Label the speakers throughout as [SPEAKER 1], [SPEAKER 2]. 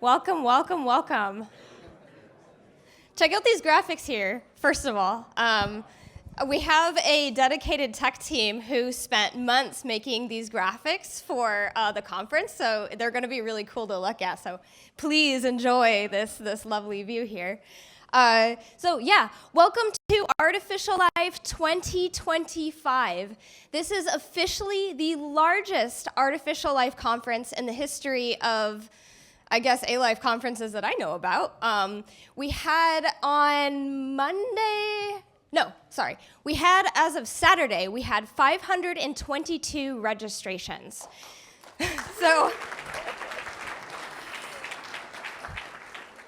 [SPEAKER 1] Welcome, welcome, welcome. Check out these graphics here, first of all. We have a dedicated tech team who spent months making these graphics for the conference, so they're going to be really cool to look at. So please enjoy this lovely view here. Welcome to Artificial Life 2025. This is officially the largest Artificial Life conference in the history of, I guess, ALIFE conferences that I know about. We had as of Saturday, we had 522 registrations. So,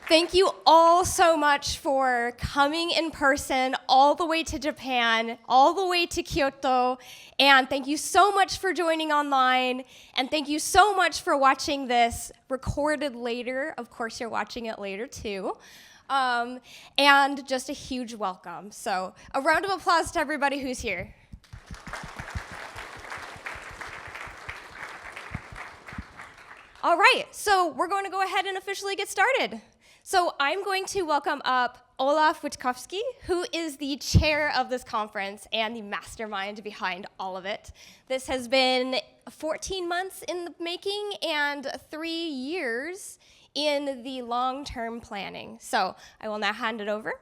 [SPEAKER 1] thank you all so much for coming in person, all the way to Japan, all the way to Kyoto, and thank you so much for joining online, and thank you so much for watching this recorded later. Of course, you're watching it later too. And just a huge welcome. So a round of applause to everybody who's here. All right, so we're going to go ahead and officially get started. So I'm going to welcome up Olaf Witkowski, who is the chair of this conference and the mastermind behind all of it. This has been 14 months in the making and 3 years in the long-term planning. So I will now hand it over.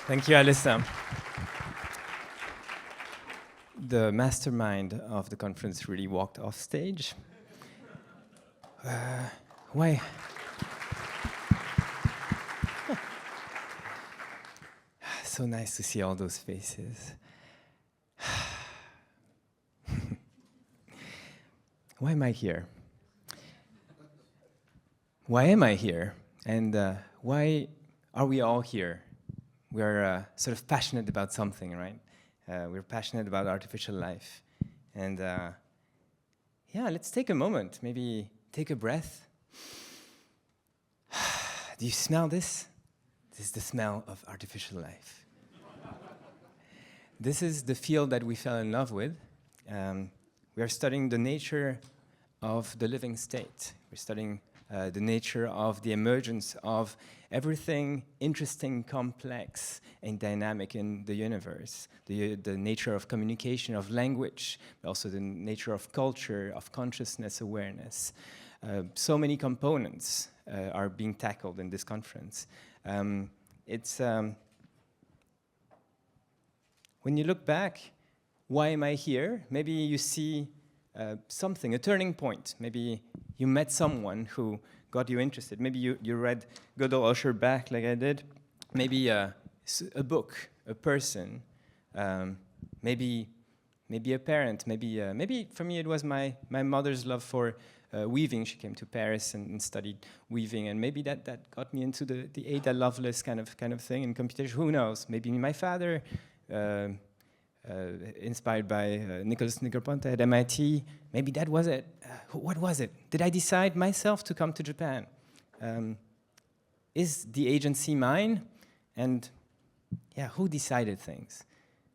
[SPEAKER 2] Thank you, Alyssa. The mastermind of the conference really walked off stage. Why? So nice to see all those faces. Why am I here? Why am I here? And why are we all here? We're sort of passionate about something, right? We're passionate about artificial life. And let's take a moment, maybe take a breath. Do you smell this? This is the smell of artificial life. This is the field that we fell in love with. We are studying the nature of the living state. We're studying the nature of the emergence of everything interesting, complex, and dynamic in the universe. The nature of communication, of language, but also the nature of culture, of consciousness, awareness. So many components are being tackled in this conference. When you look back, why am I here? Maybe you see something, a turning point. Maybe you met someone who got you interested. Maybe you read Gödel Usher back like I did. Maybe a book, a person, maybe a parent. Maybe for me it was my mother's love for weaving. She came to Paris and studied weaving, and maybe that got me into the Ada Lovelace kind of thing in computation. Who knows? Maybe my father. Inspired by Nicholas Negroponte at MIT. Maybe that was it. What was it? Did I decide myself to come to Japan? Is the agency mine? And who decided things?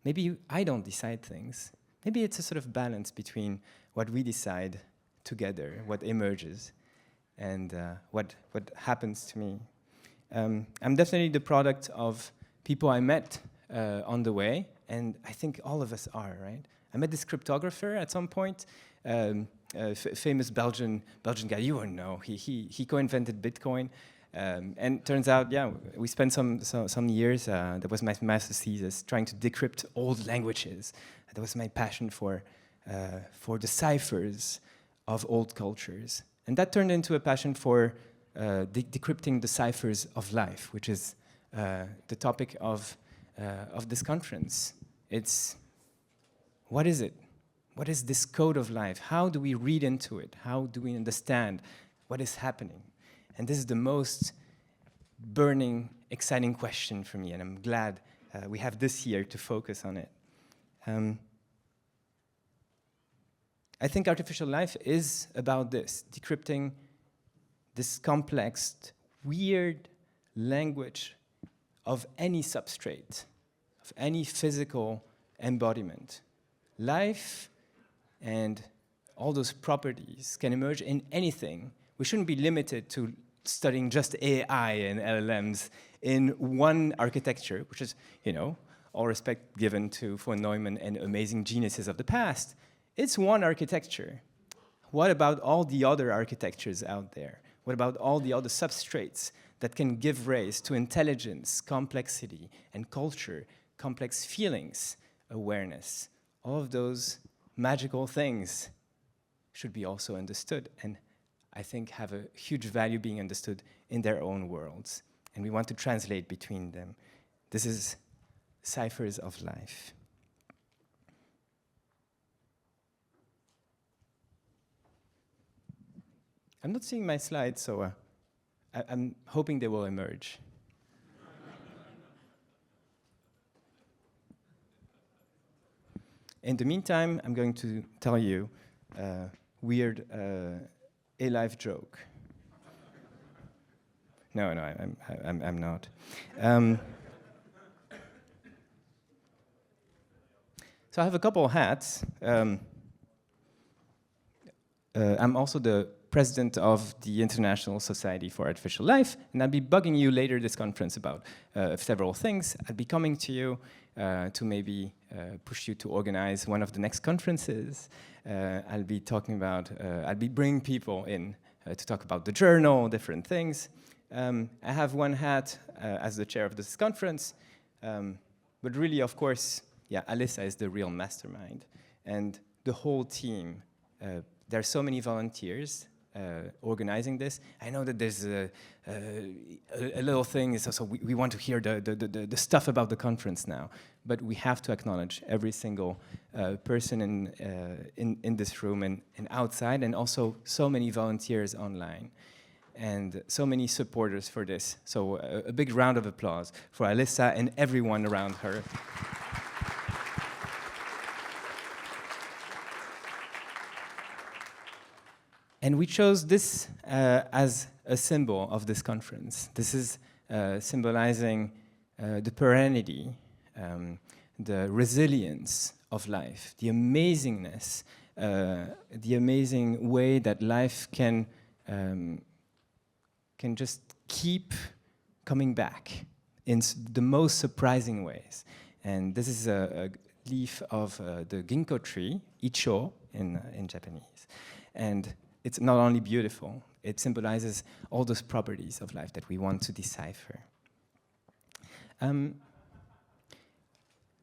[SPEAKER 2] Maybe I don't decide things. Maybe it's a sort of balance between what we decide together, what emerges, and what happens to me. I'm definitely the product of people I met on the way, and I think all of us are, right? I met this cryptographer at some point, famous Belgian guy. You won't know. He co-invented Bitcoin, and turns out, we spent some years. That was my master's thesis, trying to decrypt old languages. That was my passion for the ciphers of old cultures, and that turned into a passion for decrypting the ciphers of life, which is the topic of this conference. It's, what is it? What is this code of life? How do we read into it? How do we understand what is happening? And this is the most burning, exciting question for me, and I'm glad we have this year to focus on it. I think artificial life is about this, decrypting this complex, weird language of any substrate, of any physical embodiment. Life and all those properties can emerge in anything we shouldn't be limited to studying just AI and LLMs in one architecture, which is, all respect given to von Neumann and amazing geniuses of the past. It's one architecture. What about all the other architectures out there? What about all the other substrates that can give rise to intelligence, complexity, and culture, complex feelings, awareness? All of those magical things should be also understood, and I think have a huge value being understood in their own worlds. And we want to translate between them. This is Ciphers of Life. I'm not seeing my slides, so I'm hoping they will emerge. In the meantime, I'm going to tell you a weird ALIFE joke. No, I'm not. So I have a couple of hats. I'm also the president of the International Society for Artificial Life, and I'll be bugging you later this conference about several things. I'll be coming to you to maybe push you to organize one of the next conferences. I'll be talking about, I'll be bringing people in to talk about the journal, different things. I have one hat as the chair of this conference, but really, of course, yeah, Alyssa is the real mastermind, and the whole team. There are so many volunteers organizing this. I know that there's a little thing, so we want to hear the stuff about the conference now, but we have to acknowledge every single person in this room and outside, and also so many volunteers online, and so many supporters for this. So a big round of applause for Alyssa and everyone around her. And we chose this as a symbol of this conference. This is symbolizing the perenity, the resilience of life, the amazingness, the amazing way that life can just keep coming back in the most surprising ways. And this is a leaf of the ginkgo tree, icho in Japanese. And it's not only beautiful, it symbolizes all those properties of life that we want to decipher.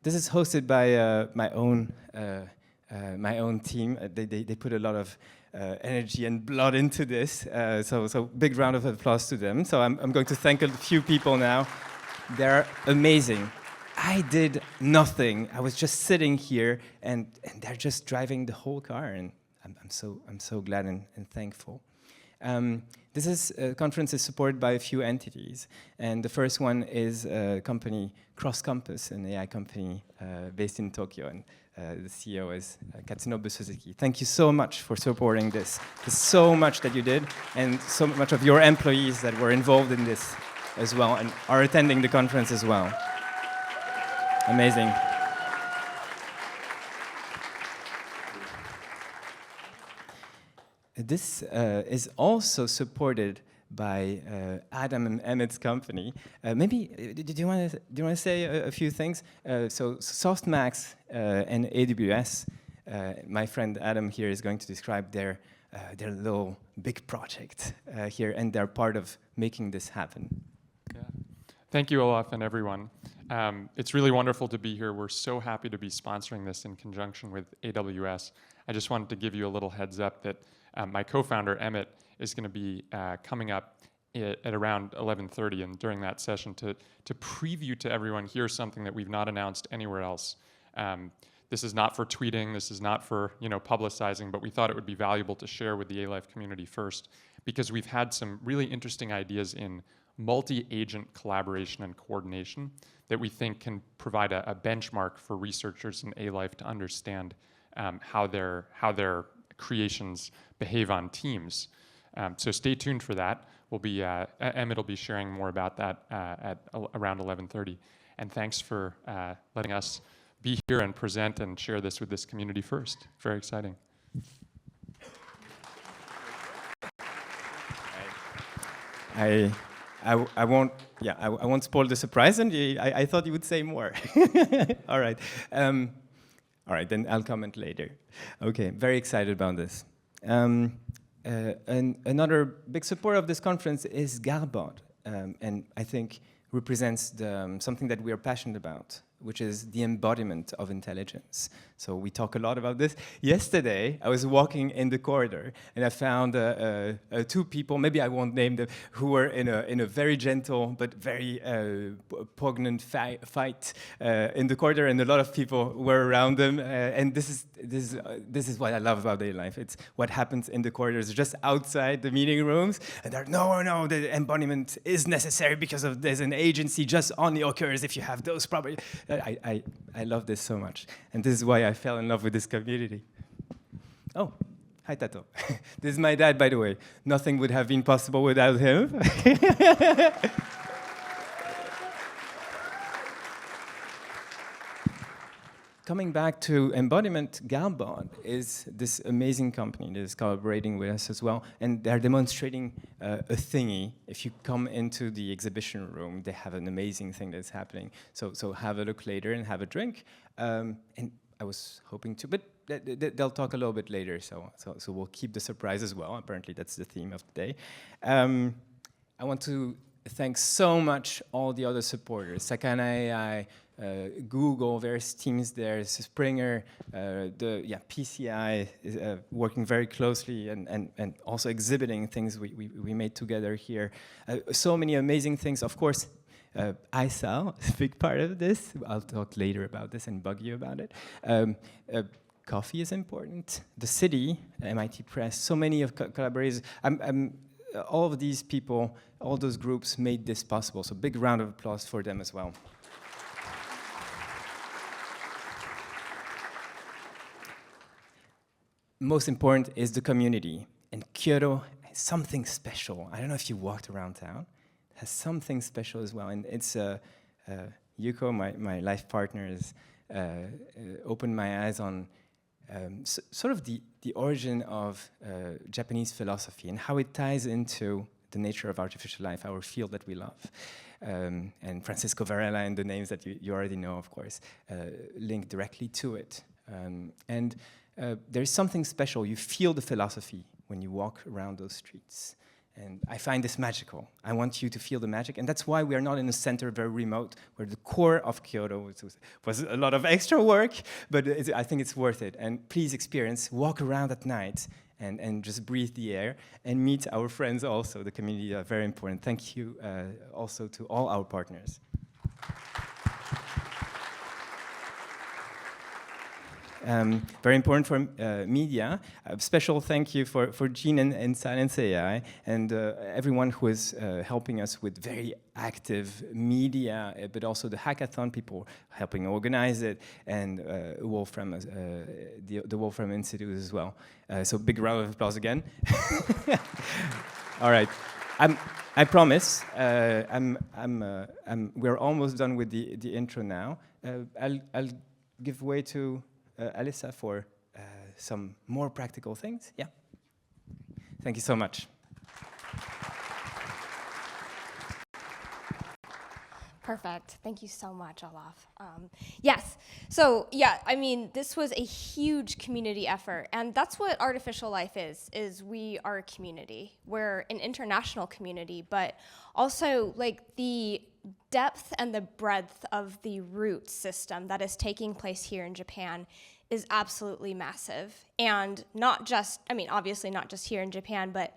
[SPEAKER 2] This is hosted by my own team. They put a lot of energy and blood into this, so big round of applause to them. So I'm going to thank a few people now. They're amazing. I did nothing. I was just sitting here, and they're just driving the whole car, and I'm so glad and thankful. This conference is supported by a few entities, and the first one is a company, Cross Compass, an AI company based in Tokyo, and the CEO is Katsunobu Suzuki. Thank you so much for supporting this. There's so much that you did, and so much of your employees that were involved in this as well, and are attending the conference as well. Amazing. This is also supported by Adam and Emmett's company. Maybe do you want to say a few things? So Softmax and AWS. My friend Adam here is going to describe their little big project here, and they're part of making this happen.
[SPEAKER 3] Yeah. Thank you, Olaf, and everyone. It's really wonderful to be here. We're so happy to be sponsoring this in conjunction with AWS. I just wanted to give you a little heads up that my co-founder, Emmett, is going to be coming up at around 11:30, and during that session to preview to everyone here something that we've not announced anywhere else. This is not for tweeting, this is not for publicizing, but we thought it would be valuable to share with the ALIFE community first, because we've had some really interesting ideas in multi-agent collaboration and coordination that we think can provide a benchmark for researchers in ALIFE to understand how their creations behave on teams. So stay tuned for that. Emmett will be sharing more about that at around 11:30. And thanks for letting us be here and present and share this with this community first. Very exciting.
[SPEAKER 2] I won't. Yeah, I won't spoil the surprise, and I thought you would say more. All right. All right, then I'll comment later. Okay, very excited about this. And another big supporter of this conference is Garbod, and I think represents something that we are passionate about, which is the embodiment of intelligence. So we talk a lot about this. Yesterday, I was walking in the corridor, and I found two people, maybe I won't name them, who were in a very gentle but very poignant fight in the corridor, and a lot of people were around them. And this is what I love about ALIFE. It's what happens in the corridors, just outside the meeting rooms, and they're, no, the embodiment is necessary because of there's an agency just only occurs if you have those properties. I love this so much, and this is why I fell in love with this community. Oh, hi Tato. This is my dad, by the way. Nothing would have been possible without him. Coming back to embodiment, Garbod is this amazing company that is collaborating with us as well, and they're demonstrating a thingy. If you come into the exhibition room, they have an amazing thing that's happening. So have a look later and have a drink. And I was hoping to, but they'll talk a little bit later, so we'll keep the surprise as well. Apparently that's the theme of the day. I want to thank so much all the other supporters, Sakana AI, Google, various teams there, Springer, PCI is working very closely and also exhibiting things we made together here. So many amazing things. Of course, ISAL is a big part of this. I'll talk later about this and bug you about it. Coffee is important. The city, MIT Press, so many of collaborators. All of these people, all those groups made this possible. So big round of applause for them as well. Most important is the community. And Kyoto has something special. I don't know if you walked around town. It has something special as well. And it's Yuko, my life partner, has opened my eyes on sort of the origin of Japanese philosophy and how it ties into the nature of artificial life, our field that we love. And Francisco Varela and the names that you already know, of course, link directly to it. There's something special. You feel the philosophy when you walk around those streets. And I find this magical. I want you to feel the magic. And that's why we are not in a center very remote, where the core of Kyoto was a lot of extra work, but I think it's worth it. And please experience, walk around at night and just breathe the air and meet our friends also. The community are very important. Thank you also to all our partners. Very important for media. A special thank you for Jean and Silence AI and everyone who is helping us with very active media, but also the hackathon people helping organize it, and Wolfram, the Wolfram Institute as well. So big round of applause again. All right. I promise. We're almost done with the intro now. I'll give way to Alyssa for some more practical things. Yeah. Thank you so much.
[SPEAKER 1] Perfect. Thank you so much, Olaf. Yes. So yeah, I mean, this was a huge community effort, and that's what Artificial Life is we are a community. We're an international community, but also like the depth and the breadth of the root system that is taking place here in Japan is absolutely massive. And not just, I mean, obviously not just here in Japan, but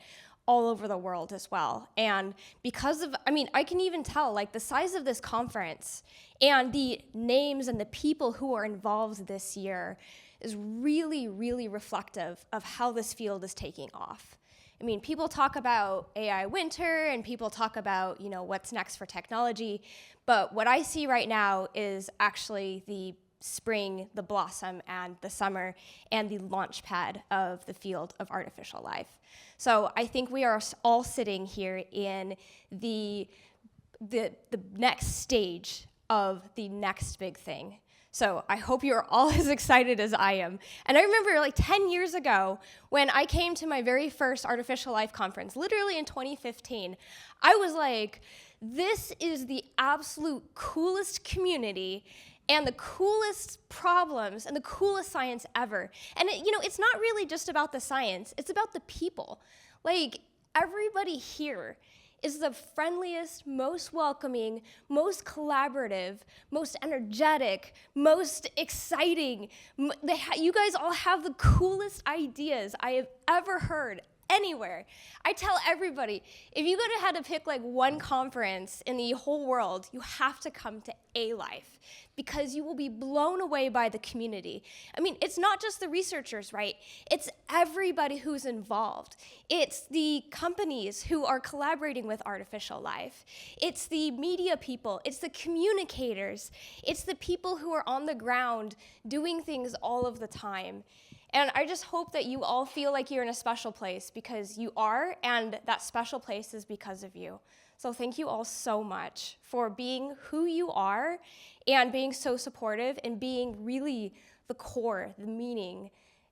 [SPEAKER 1] all over the world as well. And because of, I mean, I can even tell like the size of this conference and the names and the people who are involved this year is really, really reflective of how this field is taking off. I mean, people talk about AI winter and people talk about, you know, what's next for technology, but what I see right now is actually the spring, the blossom, and the summer, and the launch pad of the field of artificial life. So I think we are all sitting here in the next stage of the next big thing. So I hope you're all as excited as I am. And I remember like 10 years ago when I came to my very first Artificial Life conference, literally in 2015, I was like, this is the absolute coolest community and the coolest problems and the coolest science ever. And it's not really just about the science, it's about the people. Like, everybody here is the friendliest, most welcoming, most collaborative, most energetic, most exciting. You guys all have the coolest ideas I have ever heard anywhere. I tell everybody, if you had to pick like one conference in the whole world, you have to come to ALIFE because you will be blown away by the community. I mean, it's not just the researchers, right? It's everybody who's involved. It's the companies who are collaborating with Artificial Life. It's the media people. It's the communicators. It's the people who are on the ground doing things all of the time. And I just hope that you all feel like you're in a special place because you are, and that special place is because of you. So thank you all so much for being who you are and being so supportive and being really the core, the meaning,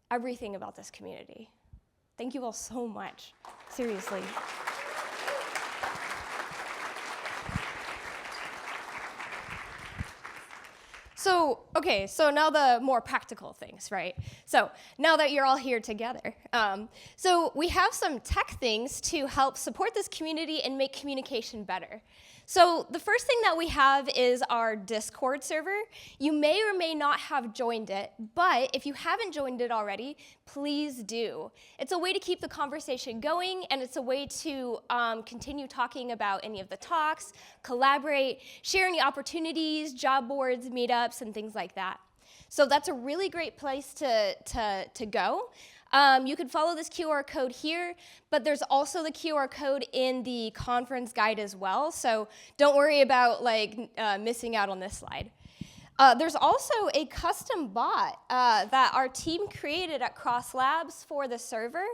[SPEAKER 1] everything about this community. Thank you all so much, seriously. So now the more practical things, right? So now that you're all here together, so we have some tech things to help support this community and make communication better. So the first thing that we have is our Discord server. You may or may not have joined it, but if you haven't joined it already, please do. It's a way to keep the conversation going, and it's a way to continue talking about any of the talks, collaborate, share any opportunities, job boards, meetups, and things like that. So that's a really great place to go. You can follow this QR code here, but there's also the QR code in the conference guide as well, so don't worry about missing out on this slide. There's also a custom bot that our team created at Cross Labs for the server,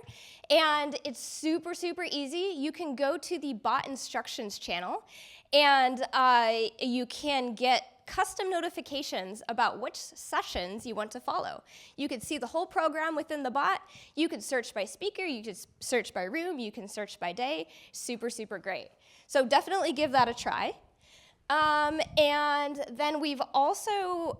[SPEAKER 1] and it's super, super easy. You can go to the bot instructions channel, and you can get custom notifications about which sessions you want to follow. You could see the whole program within the bot. You could search by speaker, you could search by room, you can search by day. Super, super great. So definitely give that a try. And then we've also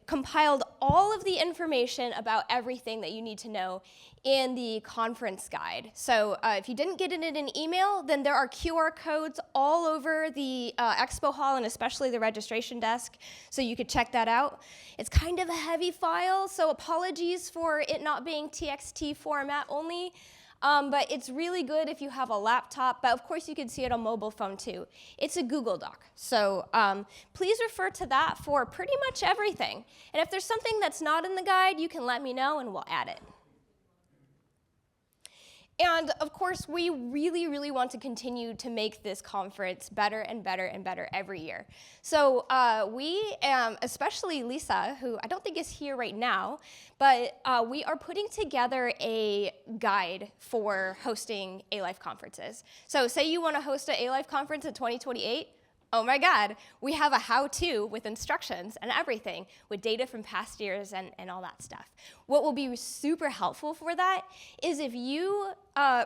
[SPEAKER 1] compiled all of the information about everything that you need to know in the conference guide. So if you didn't get it in an email, then there are QR codes all over the expo hall and especially the registration desk, so you could check that out. It's kind of a heavy file, so apologies for it not being TXT format only. But it's really good if you have a laptop, but of course you can see it on mobile phone too. It's a Google Doc, so please refer to that for pretty much everything. And if there's something that's not in the guide, you can let me know and we'll add it. And of course, we really, really want to continue to make this conference better and better and better every year. So we, especially Lisa, who I don't think is here right now, but we are putting together a guide for hosting ALIFE conferences. So say you want to host an ALIFE conference in 2028, oh my God, we have a how-to with instructions and everything, with data from past years and all that stuff. What will be super helpful for that is if you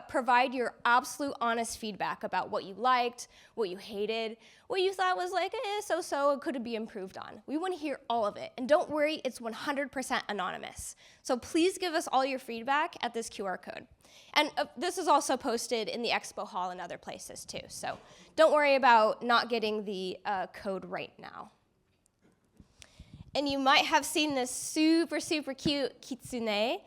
[SPEAKER 1] provide your absolute honest feedback about what you liked, what you hated, what you thought was so-so, it could be improved on. We want to hear all of it. And don't worry, it's 100% anonymous. So please give us all your feedback at this QR code. And this is also posted in the expo hall and other places too. So don't worry about not getting the code right now. And you might have seen this super, super cute kitsune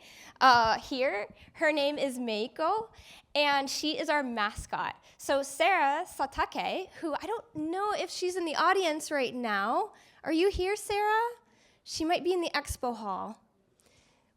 [SPEAKER 1] here. Her name is Meiko, and she is our mascot. So Sarah Satake, who I don't know if she's in the audience right now. Are you here, Sarah? She might be in the expo hall.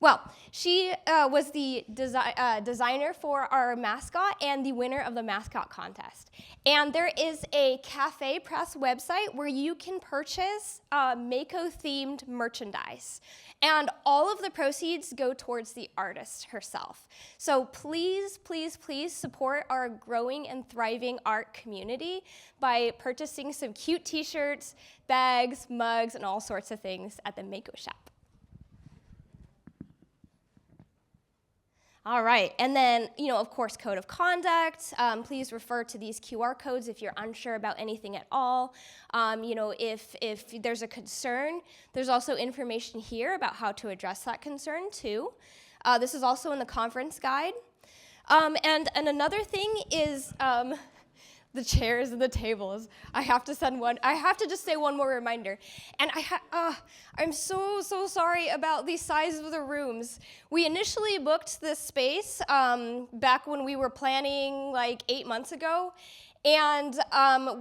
[SPEAKER 1] Well, she was the designer for our mascot and the winner of the mascot contest. And there is a Cafe Press website where you can purchase Mako-themed merchandise. And all of the proceeds go towards the artist herself. So please, please, please support our growing and thriving art community by purchasing some cute t-shirts, bags, mugs, and all sorts of things at the Mako shop. All right, and then, of course, code of conduct. Please refer to these QR codes if you're unsure about anything at all. If there's a concern, there's also information here about how to address that concern too. This is also in the conference guide. And another thing is the chairs and the tables. I have to just say one more reminder. And I'm so sorry about the size of the rooms. We initially booked this space back when we were planning like 8 months ago. And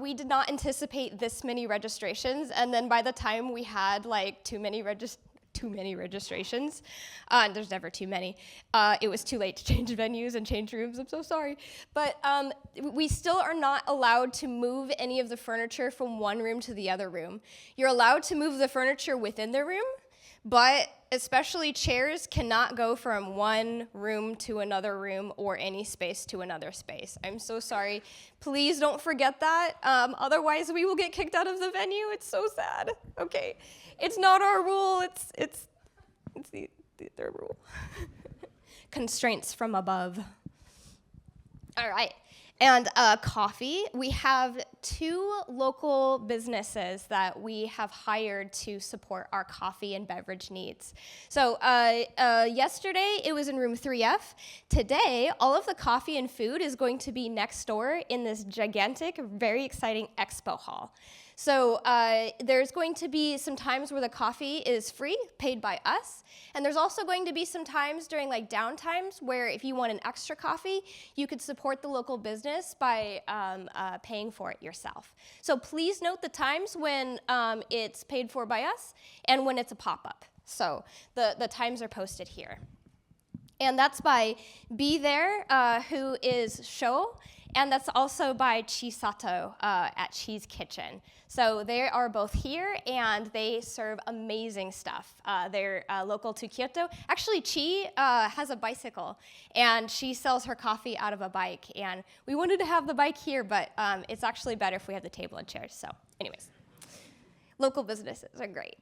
[SPEAKER 1] we did not anticipate this many registrations. And then by the time we had like too many registrations. There's never too many. It was too late to change venues and change rooms. I'm so sorry. But we still are not allowed to move any of the furniture from one room to the other room. You're allowed to move the furniture within the room, but especially chairs cannot go from one room to another room or any space to another space. I'm so sorry. Please don't forget that. Otherwise, we will get kicked out of the venue. It's so sad. Okay. It's not our rule, it's their rule. Constraints from above. All right, and coffee. We have 2 local businesses that we have hired to support our coffee and beverage needs. So yesterday, it was in room 3F. Today, all of the coffee and food is going to be next door in this gigantic, very exciting expo hall. So there's going to be some times where the coffee is free, paid by us. And there's also going to be some times during like downtimes where if you want an extra coffee, you could support the local business by paying for it yourself. So please note the times when it's paid for by us and when it's a pop-up. So the times are posted here. And that's by Be There, who is Sho, and that's also by Chisato at Cheese Kitchen. So they are both here, and they serve amazing stuff. They're local to Kyoto. Actually, Chi has a bicycle, and she sells her coffee out of a bike. And we wanted to have the bike here, but it's actually better if we have the table and chairs. So anyways, local businesses are great.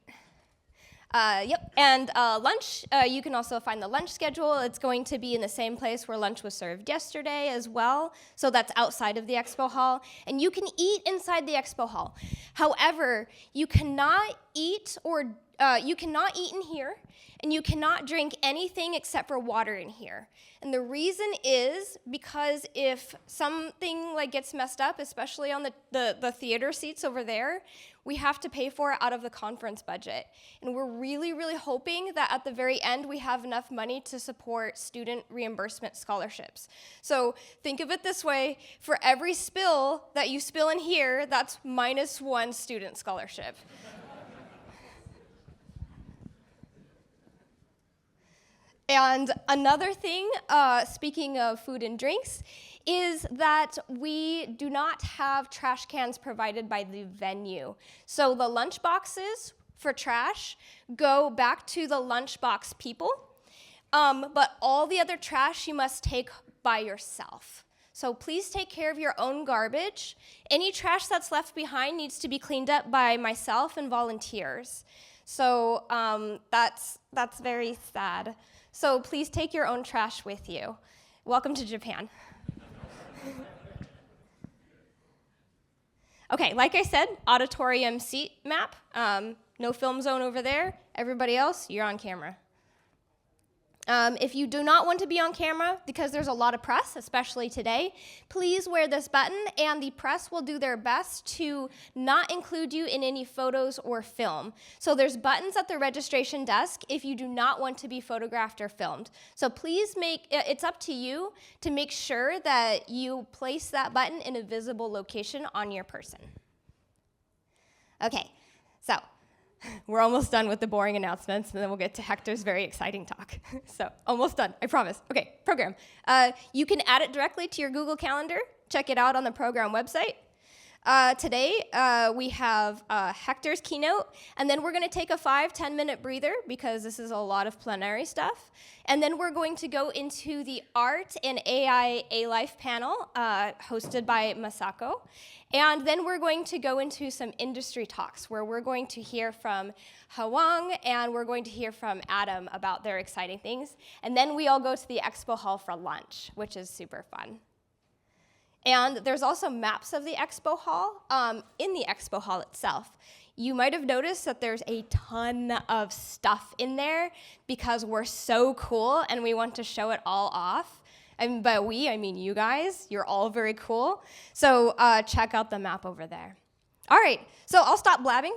[SPEAKER 1] Yep, and lunch, you can also find the lunch schedule. It's going to be in the same place where lunch was served yesterday as well, so that's outside of the expo hall, and you can eat inside the expo hall. However, you cannot eat in here, and you cannot drink anything except for water in here. And the reason is because if something like gets messed up, especially on the theater seats over there, we have to pay for it out of the conference budget. And we're really, really hoping that at the very end we have enough money to support student reimbursement scholarships. So think of it this way, for every spill that you spill in here, that's -1 student scholarship. And another thing, speaking of food and drinks, is that we do not have trash cans provided by the venue. So the lunch boxes for trash go back to the lunchbox people, but all the other trash you must take by yourself. So please take care of your own garbage. Any trash that's left behind needs to be cleaned up by myself and volunteers. So that's very sad. So please take your own trash with you. Welcome to Japan. Okay, like I said, auditorium seat map. No film zone over there. Everybody else, you're on camera. If you do not want to be on camera, because there's a lot of press, especially today, please wear this button, and the press will do their best to not include you in any photos or film. So there's buttons at the registration desk if you do not want to be photographed or filmed. So please it's up to you to make sure that you place that button in a visible location on your person. Okay, so We're almost done with the boring announcements, and then we'll get to Hector's very exciting talk. So almost done, I promise. Okay, program. You can add it directly to your Google Calendar. Check it out on the program website. Today, we have Hector's keynote, and then we're going to take a 5-10 minute breather because this is a lot of plenary stuff. And then we're going to go into the Art and AI ALIFE panel hosted by Masako. And then we're going to go into some industry talks where we're going to hear from Hwang and we're going to hear from Adam about their exciting things. And then we all go to the expo hall for lunch, which is super fun. And there's also maps of the expo hall in the expo hall itself. You might have noticed that there's a ton of stuff in there because we're so cool and we want to show it all off. And by we, I mean you guys. You're all very cool. So check out the map over there. All right, so I'll stop blabbing